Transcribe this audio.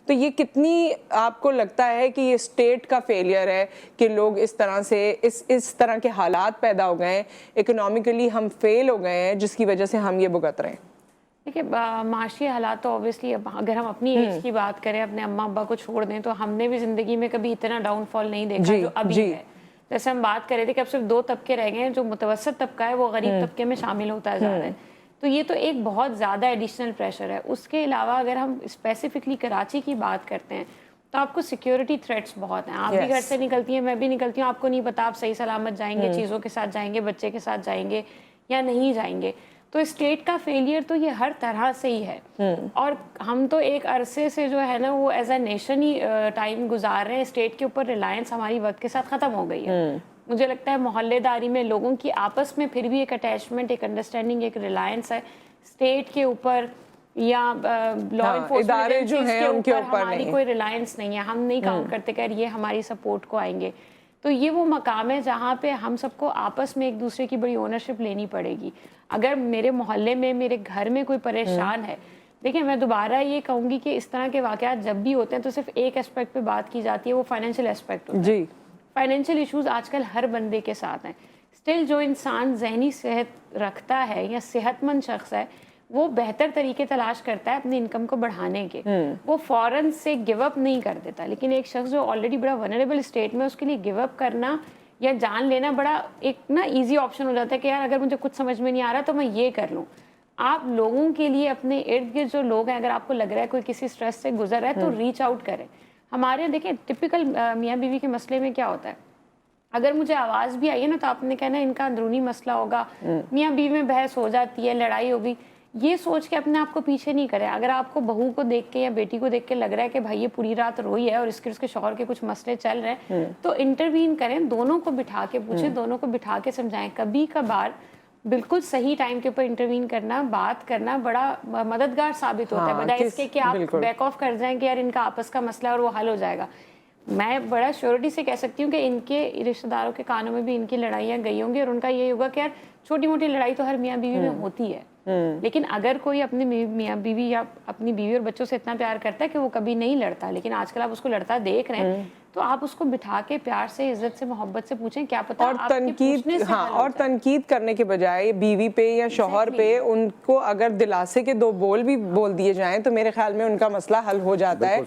تو یہ کتنی آپ کو لگتا ہے کہ یہ اسٹیٹ کا فیلئر ہے کہ لوگ اس طرح سے اس طرح کے حالات پیدا ہو گئے ہیں, اکنامکلی ہم فیل ہو گئے ہیں, جس کی وجہ سے ہم یہ بھگت رہے ہیں؟ دیکھیے معاشی حالات تو اوبیسلی اگر ہم اپنی ایج کی بات کریں, اپنے اماں ابا کو چھوڑ دیں, تو ہم نے بھی زندگی میں کبھی اتنا ڈاؤن فال نہیں دیکھا جو ابھی ہے. جیسے ہم بات کر رہے تھے کہ اب صرف 2 طبقے رہ گئے ہیں, جو متوسط طبقہ ہے وہ غریب طبقے میں شامل ہوتا جا رہا ہے. تو یہ تو ایک بہت زیادہ ایڈیشنل پریشر ہے. اس کے علاوہ اگر ہم اسپیسیفکلی کراچی کی بات کرتے ہیں تو آپ کو سیکیورٹی تھریٹس بہت ہیں. آپ بھی گھر سے نکلتی ہیں, میں بھی نکلتی ہوں, آپ کو نہیں پتا آپ صحیح سلامت جائیں گے, چیزوں کے ساتھ جائیں گے, بچے کے ساتھ جائیں گے یا نہیں جائیں گے. تو اسٹیٹ کا فیلئر تو یہ ہر طرح سے ہی ہے. اور ہم تو ایک عرصے سے جو ہے نا وہ as a nation he time گزار رہے ہیں. اسٹیٹ کے اوپر ریلائنس ہماری وقت کے ساتھ ختم ہو گئی ہے. مجھے لگتا ہے محلے داری میں لوگوں کی آپس میں پھر بھی ایک اٹیچمنٹ, ایک انڈرسٹینڈنگ, ایک ریلائنس ہے. اسٹیٹ کے اوپر یا لا انفورسمنٹ ایجنسیز کے اوپر ہماری کوئی ریلائنس نہیں ہے. ہم نہیں کاؤنٹ کرتے کہ یہ ہماری سپورٹ کو آئیں گے. تو یہ وہ مقام ہے جہاں پہ ہم سب کو آپس میں ایک دوسرے کی بڑی اونرشپ لینی پڑے گی. اگر میرے محلے میں, میرے گھر میں کوئی پریشان ہے, دیکھیں میں دوبارہ یہ کہوں گی کہ اس طرح کے واقعات جب بھی ہوتے ہیں تو صرف ایک اسپیکٹ پہ بات کی جاتی ہے, وہ فائنینشیل اسپیکٹ ہوتا ہے. فائنینشیل ایشوز آج کل ہر بندے کے ساتھ ہیں. اسٹل جو انسان ذہنی صحت رکھتا ہے یا صحت مند شخص ہے, وہ بہتر طریقے تلاش کرتا ہے اپنی انکم کو بڑھانے کے. وہ فوراً سے گیو اپ نہیں کر دیتا. لیکن ایک شخص جو آلریڈی بڑا ونریبل اسٹیٹ میں, اس کے لیے گیو اپ کرنا یا جان لینا بڑا ایک نا ایزی آپشن ہو جاتا ہے کہ یار اگر مجھے کچھ سمجھ میں نہیں آ رہا تو میں یہ کر لوں. آپ لوگوں کے لیے اپنے ارد گرد جو لوگ ہیں, اگر آپ کو لگ رہا ہے کوئی کسی اسٹریس سے گزر رہا ہے تو ریچ آؤٹ کریں. ہمارے دیکھیں ٹپیکل میاں بیوی کے مسئلے میں کیا ہوتا ہے, اگر مجھے آواز بھی آئی ہے نا تو آپ نے کہنا ان کا اندرونی مسئلہ ہوگا, میاں بیوی میں بحث ہو جاتی ہے, لڑائی ہوگی. یہ سوچ کے اپنے آپ کو پیچھے نہیں کریں. اگر آپ کو بہو کو دیکھ کے یا بیٹی کو دیکھ کے لگ رہا ہے کہ بھائی یہ پوری رات روئی ہے اور اس کے شوہر کے کچھ مسئلے چل رہے ہیں, تو انٹروین کریں, دونوں کو بٹھا کے پوچھیں, دونوں کو بٹھا کے سمجھائیں. کبھی کبھار بالکل صحیح ٹائم کے اوپر انٹروین کرنا, بات کرنا بڑا مددگار ثابت ہوتا ہے, بجائے اس کے کہ آپ بیک آف کر جائیں کہ یار ان کا آپس کا مسئلہ اور وہ حل ہو جائے گا. میں بڑا شیورٹی سے کہہ سکتی ہوں کہ ان کے رشتہ داروں کے کانوں میں بھی ان کی لڑائیاں گئی ہوں گی, اور ان کا یہ ہوگا کہ یار چھوٹی موٹی لڑائی تو ہر میاں بیوی میں ہوتی ہے. لیکن اگر کوئی اپنے میاں بیوی یا اپنی بیوی اور بچوں سے اتنا پیار کرتا ہے کہ وہ کبھی نہیں لڑتا, لیکن آج کل آپ اس کو لڑتا دیکھ رہے ہیں, تو آپ اس کو بٹھا کے پیار سے, عزت سے, محبت سے پوچھیں, کیا پتا اور تنقید کرنے کے بجائے بیوی پہ یا شوہر پہ ان کو اگر دلاسے کے 2 بول بھی بول دیے جائیں تو میرے خیال میں ان کا مسئلہ حل ہو جاتا ہے.